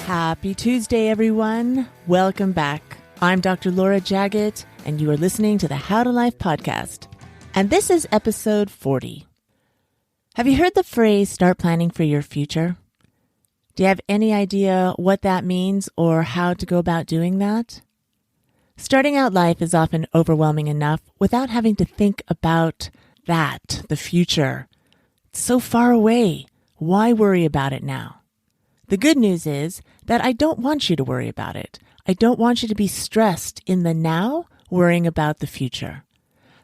Happy Tuesday, everyone. Welcome back. I'm Dr. Laura Jaggett, and you are listening to the How to Life podcast. And this is episode 40. Have you heard the phrase, start planning for your future? Do you have any idea what that means or how to go about doing that? Starting out life is often overwhelming enough without having to think about that, the future. It's so far away. Why worry about it now? The good news is that I don't want you to worry about it. I don't want you to be stressed in the now, worrying about the future.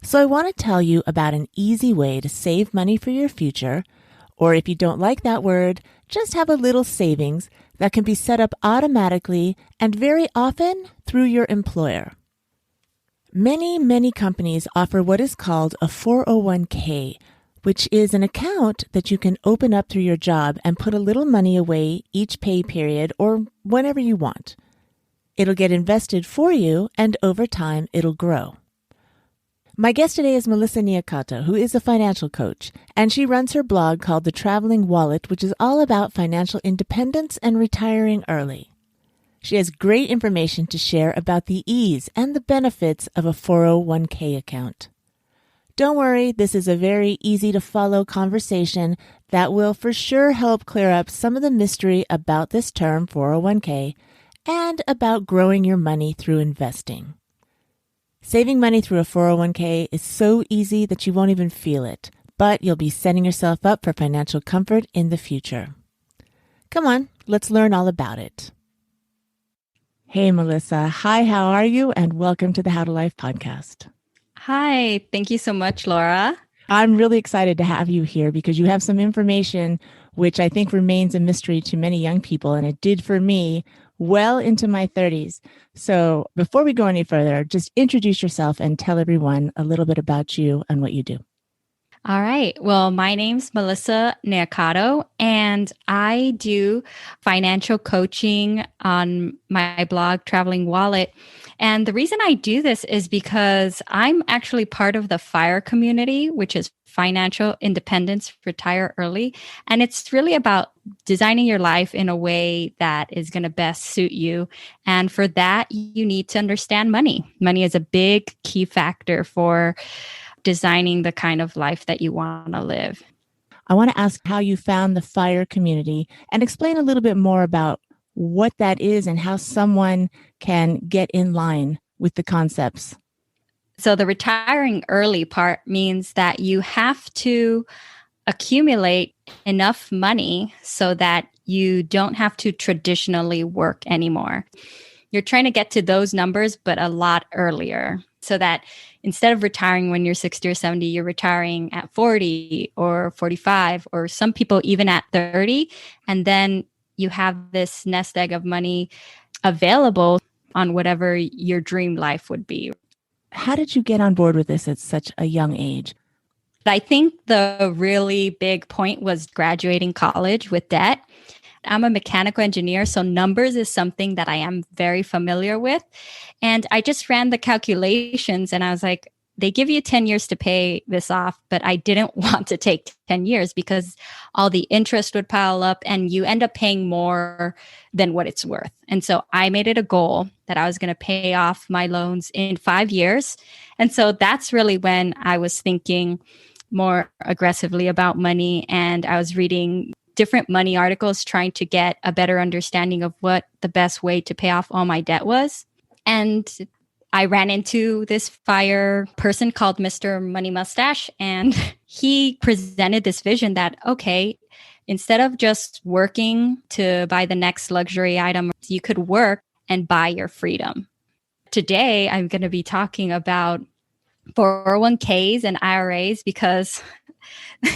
So I want to tell you about an easy way to save money for your future, or if you don't like that word, just have a little savings that can be set up automatically and very often through your employer. Many companies offer what is called a 401k, which is an account that you can open up through your job and put a little money away each pay period or whenever you want. It'll get invested for you, and over time, it'll grow. My guest today is Melissa Niakato, who is a financial coach, and she runs her blog called The Traveling Wallet, which is all about financial independence and retiring early. She has great information to share about the ease and the benefits of a 401k account. Don't worry, this is a very easy to follow conversation that will for sure help clear up some of the mystery about this term 401k and about growing your money through investing. Saving money through a 401k is so easy that you won't even feel it, but you'll be setting yourself up for financial comfort in the future. Come on, let's learn all about it. Hey, Melissa. Hi, how are you? And welcome to the How to Life podcast. Hi, thank you so much, Laura. I'm really excited to have you here because you have some information which I think remains a mystery to many young people, and it did for me well into my 30s. So before we go any further, just introduce yourself and tell everyone a little bit about you and what you do. All right. Well, my name's Melissa Niakato, and I do financial coaching on my blog, Traveling Wallet. And the reason I do this is because I'm actually part of the FIRE community, which is Financial Independence, Retire Early. And it's really about designing your life in a way that is going to best suit you. And for that, you need to understand money. Money is a big key factor for designing the kind of life that you want to live. I want to ask how you found the FIRE community and explain a little bit more about what that is and how someone can get in line with the concepts. So the retiring early part means that you have to accumulate enough money so that you don't have to traditionally work anymore. You're trying to get to those numbers, but a lot earlier, so that instead of retiring when you're 60 or 70, you're retiring at 40 or 45, or some people even at 30. And then you have this nest egg of money available on whatever your dream life would be. How did you get on board with this at such a young age? I think the really big point was graduating college with debt. I'm a mechanical engineer, so numbers is something that I am very familiar with. And I just ran the calculations and I was like, they give you 10 years to pay this off, but I didn't want to take 10 years because all the interest would pile up and you end up paying more than what it's worth. And so I made it a goal that I was going to pay off my loans in 5 years. And so that's really when I was thinking more aggressively about money. And I was reading different money articles trying to get a better understanding of what the best way to pay off all my debt was. And I ran into this FIRE person called Mr. Money Mustache, and he presented this vision that, okay, instead of just working to buy the next luxury item, you could work and buy your freedom. Today, I'm going to be talking about 401ks and IRAs because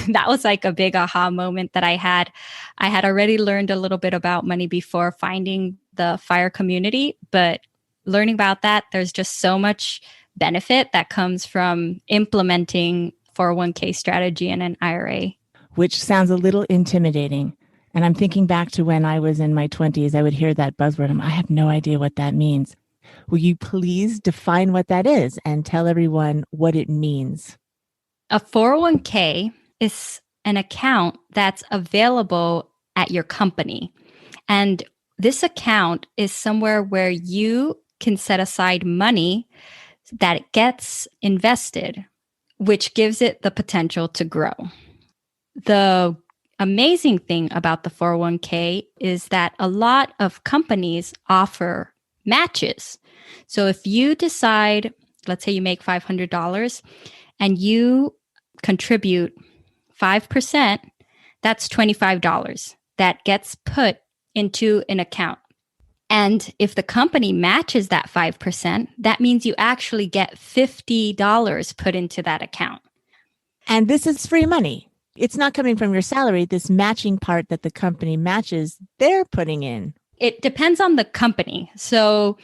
that was like a big aha moment that I had. I had already learned a little bit about money before finding the FIRE community, but learning about that, there's just so much benefit that comes from implementing 401k strategy and an IRA. Which sounds a little intimidating. And I'm thinking back to when I was in my 20s, I would hear that buzzword. I have no idea what that means. Will you please define what that is and tell everyone what it means? A 401k is an account that's available at your company. And this account is somewhere where you can set aside money that gets invested, which gives it the potential to grow. The amazing thing about the 401k is that a lot of companies offer matches. So if you decide, let's say you make $500 and you contribute 5%, that's $25 that gets put into an account. And if the company matches that 5%, that means you actually get $50 put into that account. And this is free money. It's not coming from your salary. This matching part that the company matches, they're putting in. It depends on the company. So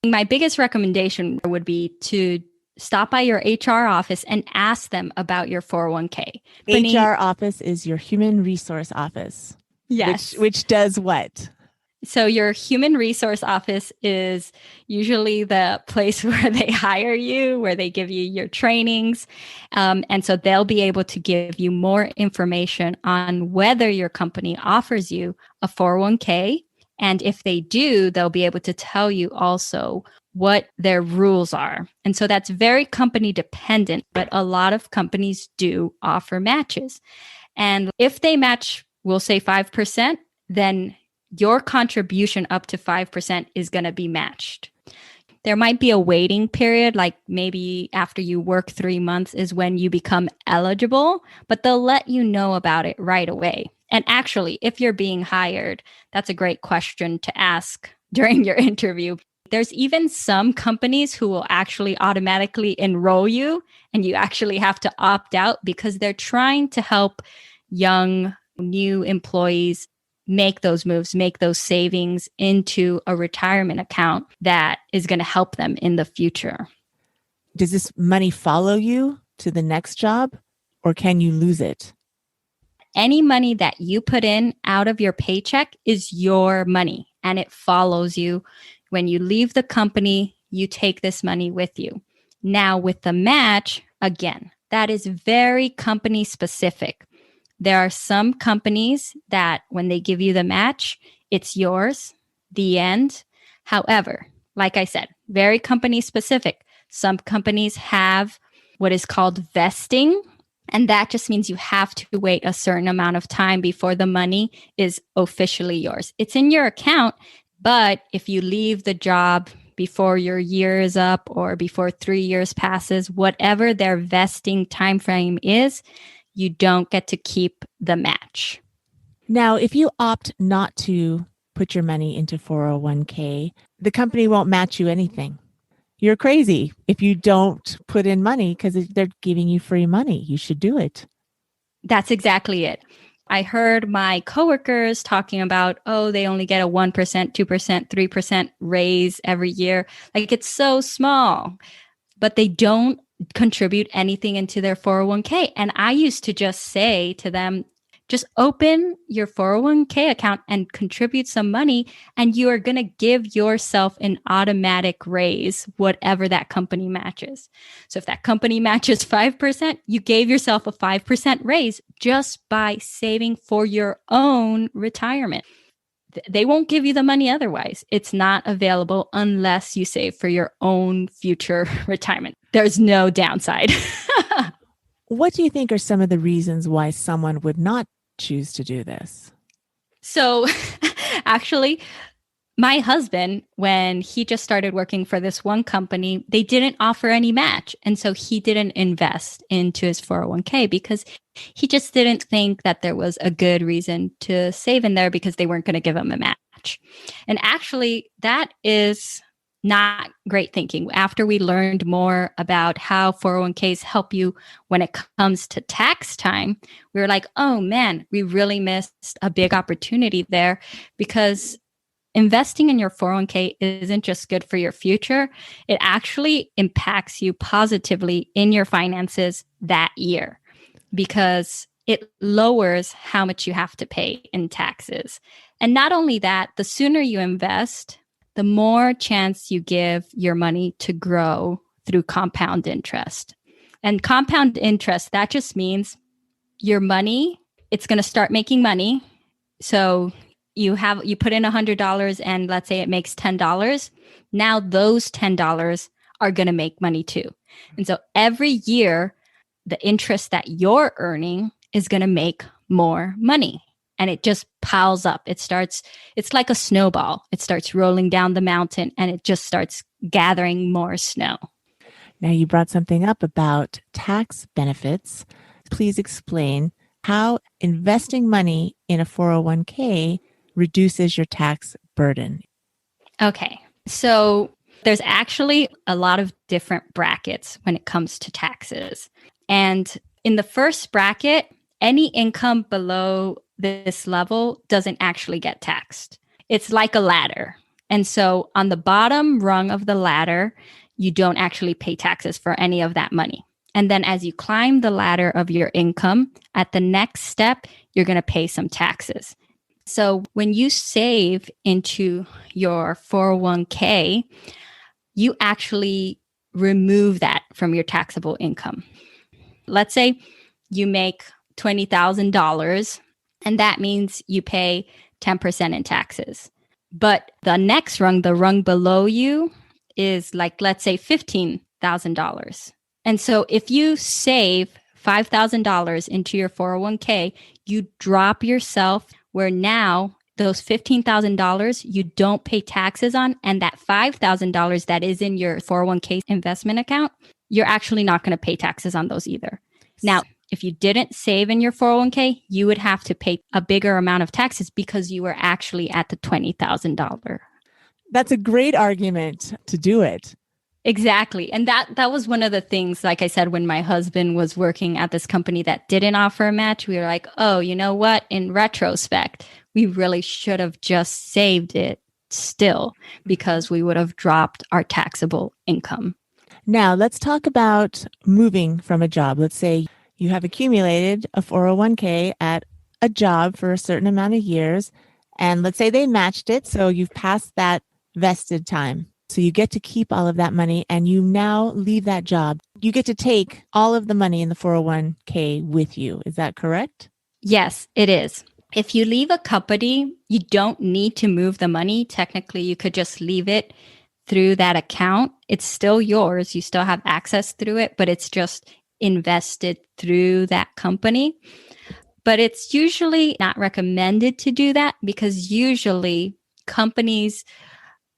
my biggest recommendation would be to stop by your HR office and ask them about your 401k. HR office is your human resource office. Yes. Which does what? So your human resource office is usually the place where they hire you, where they give you your trainings. And so they'll be able to give you more information on whether your company offers you a 401k. And if they do, they'll be able to tell you also what their rules are. And so that's very company dependent, but a lot of companies do offer matches. And if they match, we'll say 5%, then your contribution up to 5% is going to be matched. There might be a waiting period, like maybe after you work 3 months is when you become eligible, but they'll let you know about it right away. And actually, if you're being hired, that's a great question to ask during your interview. There's even some companies who will actually automatically enroll you, and you actually have to opt out because they're trying to help young, new employees make those moves, make those savings into a retirement account that is going to help them in the future. Does this money follow you to the next job, or can you lose it? Any money that you put in out of your paycheck is your money, and it follows you. When you leave the company, you take this money with you. Now, with the match, again, that is very company specific. There are some companies that when they give you the match, it's yours, the end. However, like I said, very company specific. Some companies have what is called vesting, and that just means you have to wait a certain amount of time before the money is officially yours. It's in your account, but if you leave the job before your year is up or before 3 years passes, whatever their vesting timeframe is, you don't get to keep the match. Now, if you opt not to put your money into 401k, the company won't match you anything. You're crazy if you don't put in money because they're giving you free money. You should do it. That's exactly it. I heard my coworkers talking about, oh, they only get a 1%, 2%, 3% raise every year. Like it's so small, but they don't contribute anything into their 401k. And I used to just say to them, just open your 401k account and contribute some money, and you are going to give yourself an automatic raise, whatever that company matches. So if that company matches 5%, you gave yourself a 5% raise just by saving for your own retirement. They won't give you the money otherwise. It's not available unless you save for your own future retirement. There's no downside. What do you think are some of the reasons why someone would not choose to do this? So actually, my husband, when he just started working for this one company, they didn't offer any match. And so he didn't invest into his 401k because he just didn't think that there was a good reason to save in there because they weren't going to give him a match. And actually, that is not great thinking. After we learned more about how 401ks help you when it comes to tax time, we were like, oh man, we really missed a big opportunity there because investing in your 401k isn't just good for your future. It actually impacts you positively in your finances that year because it lowers how much you have to pay in taxes. And not only that, the sooner you invest, the more chance you give your money to grow through compound interest. And compound interest, that just means your money, it's going to start making money. So you put in $100 and let's say it makes $10. Now those $10 are going to make money too. And so every year, the interest that you're earning is going to make more money. And it just piles up. It's like a snowball. It starts rolling down the mountain and it just starts gathering more snow. Now, you brought something up about tax benefits. Please explain how investing money in a 401k reduces your tax burden. Okay. So there's actually a lot of different brackets when it comes to taxes. And in the first bracket, any income below this level doesn't actually get taxed. It's like a ladder. And so on the bottom rung of the ladder, you don't actually pay taxes for any of that money. And then as you climb the ladder of your income, at the next step, you're going to pay some taxes. So when you save into your 401k, you actually remove that from your taxable income. Let's say you make $20,000, and that means you pay 10% in taxes. But the next rung, the rung below you, is like, let's say $15,000. And so if you save $5,000 into your 401k, you drop yourself where now those $15,000 you don't pay taxes on, and that $5,000 that is in your 401k investment account, you're actually not going to pay taxes on those either. Now, if you didn't save in your 401k, you would have to pay a bigger amount of taxes because you were actually at the $20,000. That's a great argument to do it. Exactly. And that was one of the things, like I said, when my husband was working at this company that didn't offer a match, we were like, oh, you know what? In retrospect, we really should have just saved it still because we would have dropped our taxable income. Now, let's talk about moving from a job. Let's say you have accumulated a 401k at a job for a certain amount of years, and let's say they matched it, so you've passed that vested time. So you get to keep all of that money and you now leave that job. You get to take all of the money in the 401k with you. Is that correct? Yes, it is. If you leave a company, you don't need to move the money. Technically, you could just leave it through that account. It's still yours. You still have access through it, but it's just invested through that company. But it's usually not recommended to do that because usually companies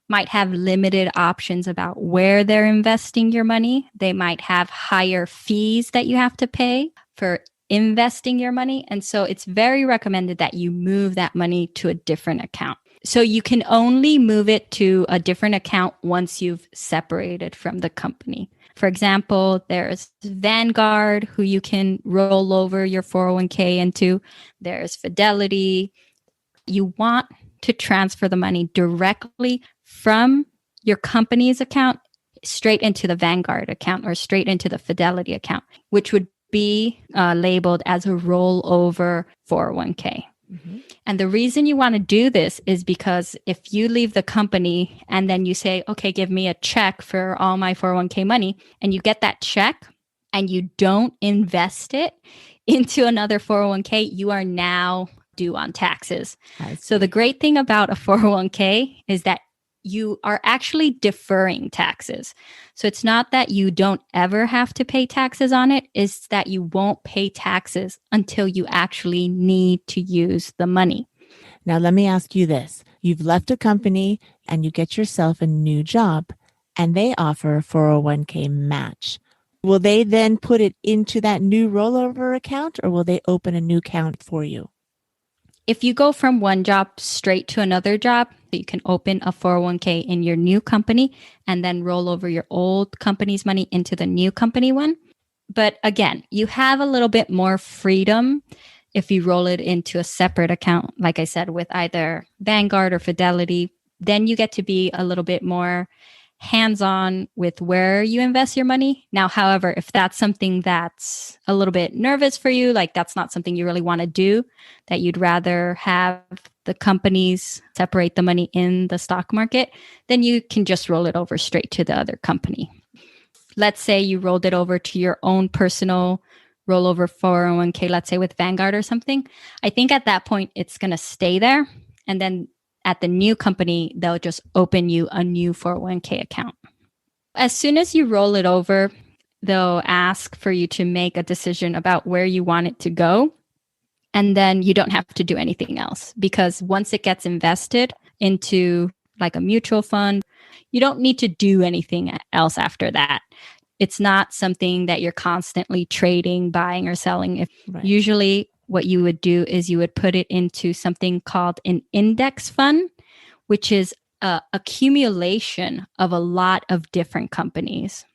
might have limited options about where they're investing your money. They might have higher fees that you have to pay for investing your money. And so it's very recommended that you move that money to a different account. So you can only move it to a different account once you've separated from the company. For example, there's Vanguard, who you can roll over your 401k into. There's Fidelity. You want to transfer the money directly from your company's account straight into the Vanguard account or straight into the Fidelity account, which would be labeled as a rollover 401k. Mm-hmm. And the reason you want to do this is because if you leave the company and then you say, okay, give me a check for all my 401k money, and you get that check and you don't invest it into another 401k, you are now due on taxes. So the great thing about a 401k is that you are actually deferring taxes. So it's not that you don't ever have to pay taxes on it, it's that you won't pay taxes until you actually need to use the money. Now, let me ask you this. You've left a company and you get yourself a new job and they offer a 401k match. Will they then put it into that new rollover account or will they open a new account for you? If you go from one job straight to another job, you can open a 401k in your new company and then roll over your old company's money into the new company one. But again, you have a little bit more freedom if you roll it into a separate account, like I said, with either Vanguard or Fidelity. Then you get to be a little bit more hands-on with where you invest your money. Now, however, if that's something that's a little bit nervous for you, like that's not something you really want to do, that you'd rather have the companies separate the money in the stock market, then you can just roll it over straight to the other company. let's say you rolled it over to your own personal rollover 401k, let's say with Vanguard or something, I think at that point it's going to stay there. And then at the new company, they'll just open you a new 401k account. As soon as you roll it over, they'll ask for you to make a decision about where you want it to go. And then you don't have to do anything else, because once it gets invested into like a mutual fund, you don't need to do anything else after that. It's not something that you're constantly trading, buying or selling. Right. Usually what you would do is you would put it into something called an index fund, which is a accumulation of a lot of different companies.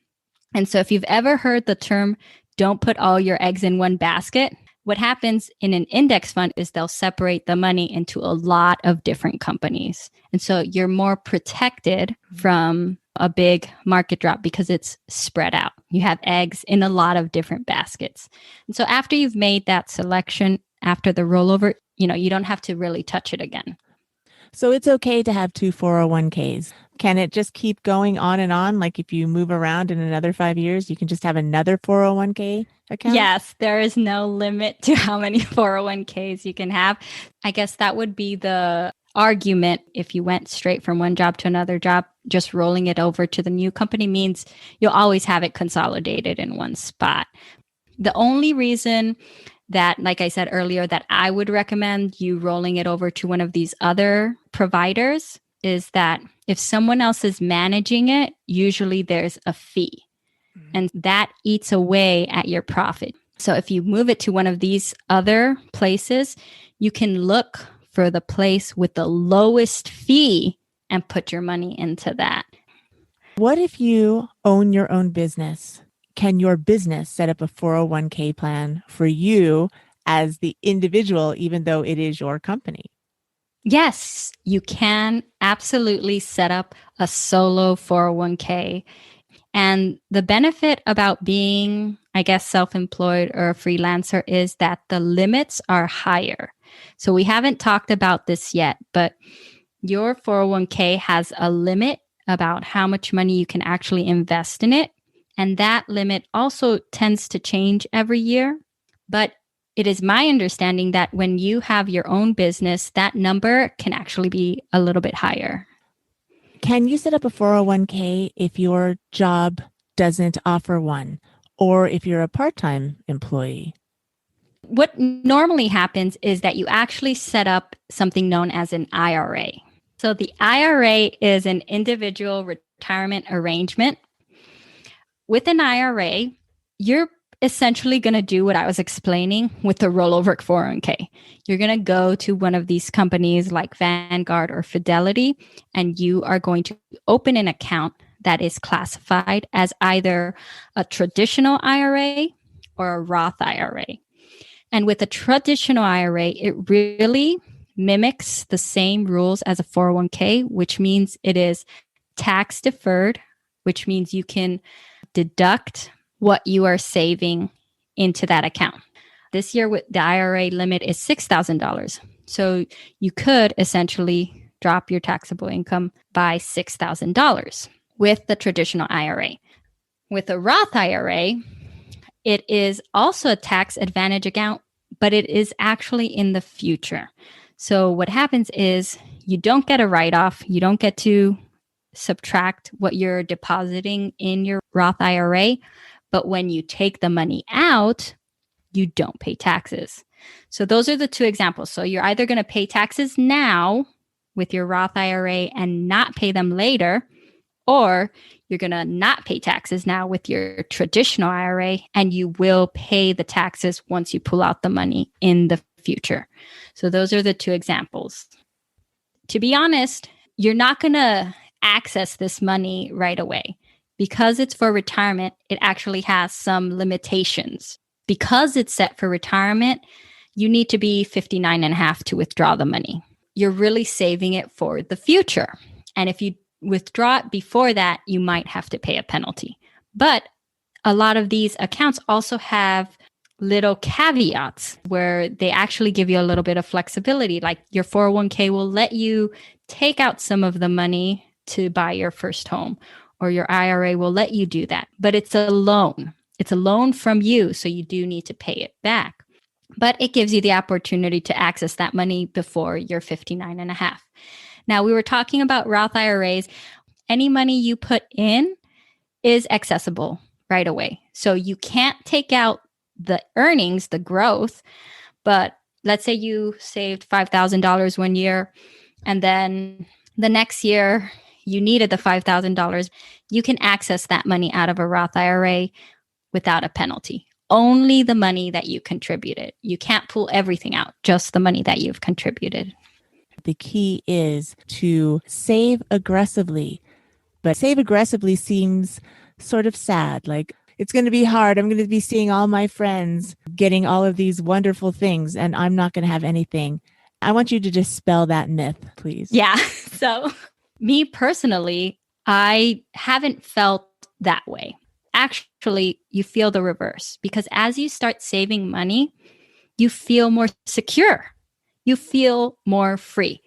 And so if you've ever heard the term, don't put all your eggs in one basket, what happens in an index fund is they'll separate the money into a lot of different companies. And so you're more protected from a big market drop because it's spread out. You have eggs in a lot of different baskets. And so after you've made that selection, after the rollover, you don't have to really touch it again. So it's okay to have two 401ks. Can it just keep going on and on? Like if you move around in another 5 years, you can just have another 401k account? Yes, there is no limit to how many 401ks you can have. I guess that would be the argument. If you went straight from one job to another job, just rolling it over to the new company means you'll always have it consolidated in one spot. The only reason that, like I said earlier, that I would recommend you rolling it over to one of these other providers is that if someone else is managing it, usually there's a fee, and that eats away at your profit. So if you move it to one of these other places, you can look for the place with the lowest fee and put your money into that. What if you own your own business? Can your business set up a 401k plan for you as the individual, even though it is your company? Yes, you can absolutely set up a solo 401k. And the benefit about being, I guess, self-employed or a freelancer is that the limits are higher. So we haven't talked about this yet, but your 401k has a limit about how much money you can actually invest in it. And that limit also tends to change every year. But it is my understanding that when you have your own business, that number can actually be a little bit higher. Can you set up a 401k if your job doesn't offer one, or if you're a part-time employee? What normally happens is that you actually set up something known as an IRA. So the IRA is an individual retirement arrangement. With an IRA, you're essentially going to do what I was explaining with the rollover 401k. You're going to go to one of these companies like Vanguard or Fidelity, and you are going to open an account that is classified as either a traditional IRA or a Roth IRA. And with a traditional IRA, it really mimics the same rules as a 401k, which means it is tax deferred, which means you can deduct what you are saving into that account. This year, with the IRA limit is $6,000. So you could essentially drop your taxable income by $6,000 with the traditional IRA. With a Roth IRA, it is also a tax advantage account, but it is actually in the future. So what happens is you don't get a write-off. You don't get to subtract what you're depositing in your Roth IRA. But when you take the money out, you don't pay taxes. So those are the two examples. So you're either going to pay taxes now with your Roth IRA and not pay them later, or you're going to not pay taxes now with your traditional IRA, and you will pay the taxes once you pull out the money in the future. So those are the two examples. To be honest, you're not going to access this money right away. Because it's for retirement, it actually has some limitations. Because it's set for retirement, you need to be 59 and a half to withdraw the money. You're really saving it for the future. And if you withdraw it before that, you might have to pay a penalty. But a lot of these accounts also have little caveats where they actually give you a little bit of flexibility. Like your 401k will let you take out some of the money to buy your first home, or your IRA will let you do that. But it's a loan. It's a loan from you, so you do need to pay it back. But it gives you the opportunity to access that money before you're 59 and a half. Now, we were talking about Roth IRAs. Any money you put in is accessible right away. So you can't take out the earnings, the growth, but let's say you saved $5,000 one year, and then the next year you needed the $5,000. You can access that money out of a Roth IRA without a penalty. Only the money that you contributed. You can't pull everything out, just the money that you've contributed. The key is to save aggressively, but save aggressively seems sort of sad. Like, it's going to be hard. I'm going to be seeing all my friends getting all of these wonderful things, and I'm not going to have anything. I want you to dispel that myth, please. Yeah. So me personally, I haven't felt that way. Actually, you feel the reverse, because as you start saving money, you feel more secure. You feel more free.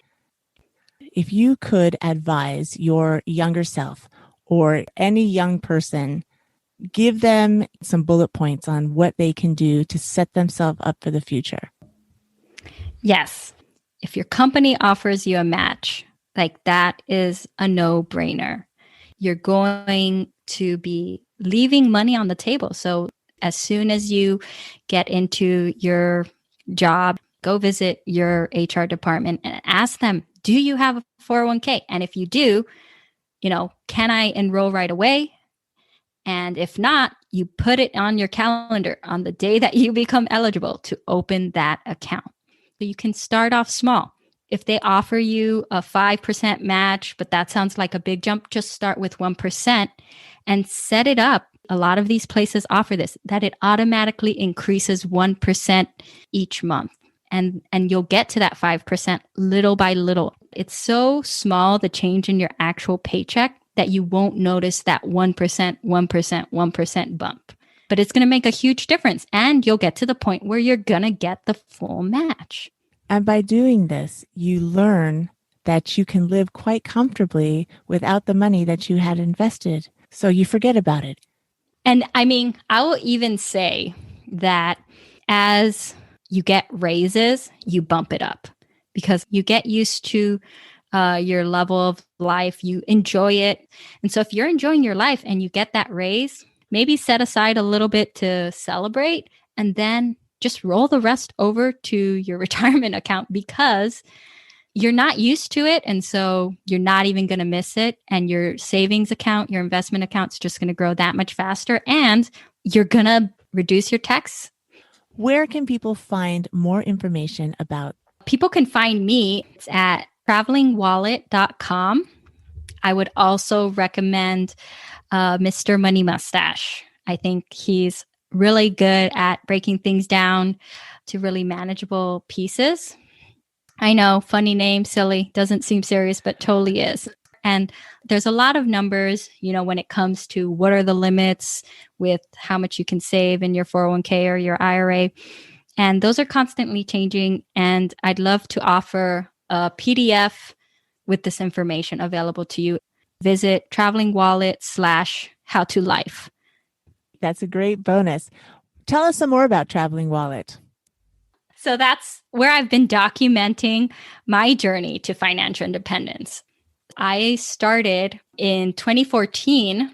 If you could advise your younger self or any young person, give them some bullet points on what they can do to set themselves up for the future. Yes. If your company offers you a match, like that is a no-brainer. You're going to be leaving money on the table. So as soon as you get into your job, go visit your HR department and ask them, do you have a 401k? And if you do, can I enroll right away? And if not, you put it on your calendar on the day that you become eligible to open that account. So you can start off small. If they offer you a 5% match, but that sounds like a big jump, just start with 1% and set it up. A lot of these places offer this, that it automatically increases 1% each month. And you'll get to that 5% little by little. It's so small, the change in your actual paycheck, that you won't notice that 1%, 1%, 1% bump. But it's going to make a huge difference. And you'll get to the point where you're going to get the full match. And by doing this, you learn that you can live quite comfortably without the money that you had invested. So you forget about it. And I mean, I will even say that as you get raises, you bump it up because you get used to your level of life, you enjoy it. And so if you're enjoying your life and you get that raise, maybe set aside a little bit to celebrate and then just roll the rest over to your retirement account because you're not used to it. And so you're not even going to miss it. And your savings account, your investment account's just going to grow that much faster. And you're going to reduce your tax. Where can people find more information about? People can find me at travelingwallet.com. I would also recommend Mr. Money Mustache. I think he's really good at breaking things down to really manageable pieces. I know, funny name, silly, doesn't seem serious, but totally is. And there's a lot of numbers, when it comes to what are the limits with how much you can save in your 401k or your IRA. And those are constantly changing. And I'd love to offer a PDF with this information available to you. Visit travelingwallet.com/howtolife. That's a great bonus. Tell us some more about Traveling Wallet. So that's where I've been documenting my journey to financial independence. I started in 2014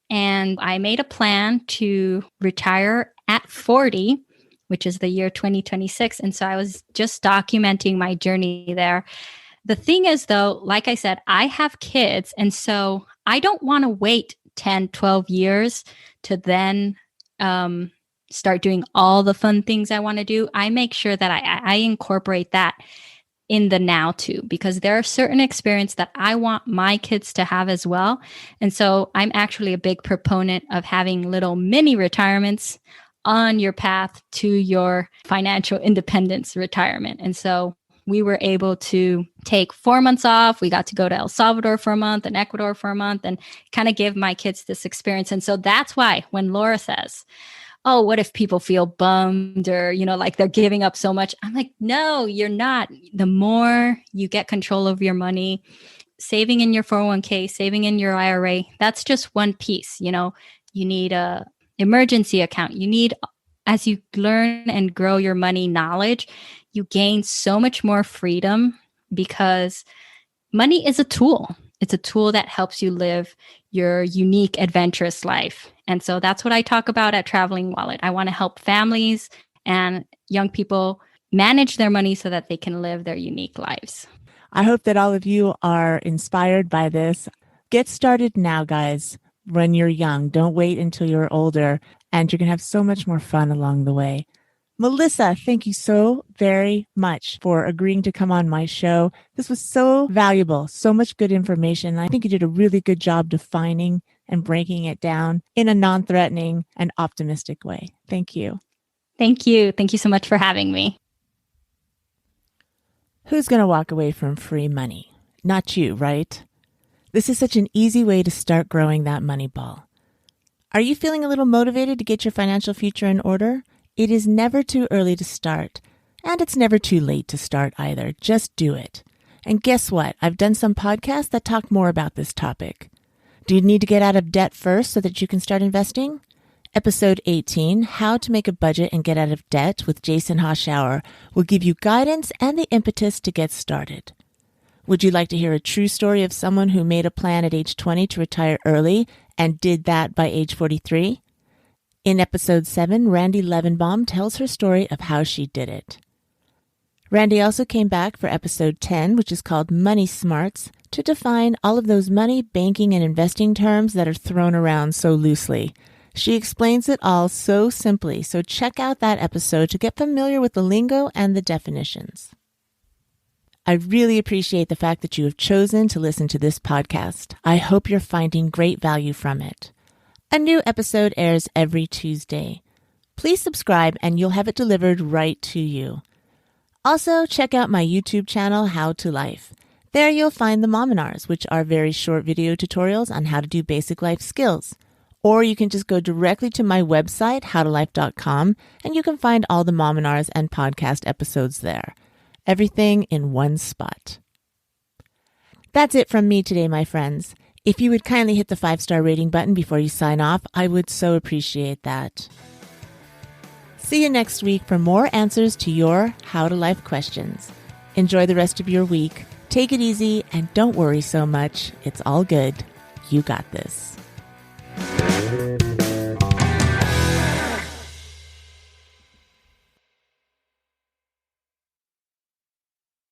and I made a plan to retire at 40, which is the year 2026. And so I was just documenting my journey there. The thing is, though, like I said, I have kids. And so I don't want to wait 10, 12 years to then start doing all the fun things I want to do. I make sure that I incorporate that in the now too, because there are certain experiences that I want my kids to have as well. And so I'm actually a big proponent of having little mini retirements on your path to your financial independence retirement. And so we were able to take 4 months off. We got to go to El Salvador for a month and Ecuador for a month and kind of give my kids this experience. And so that's why when Laura says, oh, what if people feel bummed or, like they're giving up so much? I'm like, no, you're not. The more you get control of your money, saving in your 401k, saving in your IRA, that's just one piece. You need a emergency account. You need, as you learn and grow your money knowledge, you gain so much more freedom because money is a tool. It's a tool that helps you live your unique, adventurous life. And so that's what I talk about at Traveling Wallet. I want to help families and young people manage their money so that they can live their unique lives. I hope that all of you are inspired by this. Get started now, guys, when you're young. Don't wait until you're older, and you're going to have so much more fun along the way. Melissa, thank you so very much for agreeing to come on my show. This was so valuable, so much good information. I think you did a really good job defining and breaking it down in a non-threatening and optimistic way. Thank you. Thank you. Thank you so much for having me. Who's going to walk away from free money? Not you, right? This is such an easy way to start growing that money ball. Are you feeling a little motivated to get your financial future in order? It is never too early to start, and it's never too late to start either. Just do it. And guess what? I've done some podcasts that talk more about this topic. Do you need to get out of debt first so that you can start investing? Episode 18, How to Make a Budget and Get Out of Debt with Jason Hoshauer, will give you guidance and the impetus to get started. Would you like to hear a true story of someone who made a plan at age 20 to retire early and did that by age 43? In episode 7, Randy Levenbaum tells her story of how she did it. Randy also came back for episode 10, which is called Money Smarts, to define all of those money, banking, and investing terms that are thrown around so loosely. She explains it all so simply, so check out that episode to get familiar with the lingo and the definitions. I really appreciate the fact that you have chosen to listen to this podcast. I hope you're finding great value from it. A new episode airs every Tuesday. Please subscribe and you'll have it delivered right to you. Also, check out my YouTube channel, How to Life. There you'll find the Mominars, which are very short video tutorials on how to do basic life skills. Or you can just go directly to my website, howtolife.com, and you can find all the Mominars and podcast episodes there. Everything in one spot. That's it from me today, my friends. If you would kindly hit the 5-star rating button before you sign off, I would so appreciate that. See you next week for more answers to your How to Life questions. Enjoy the rest of your week. Take it easy and don't worry so much. It's all good. You got this.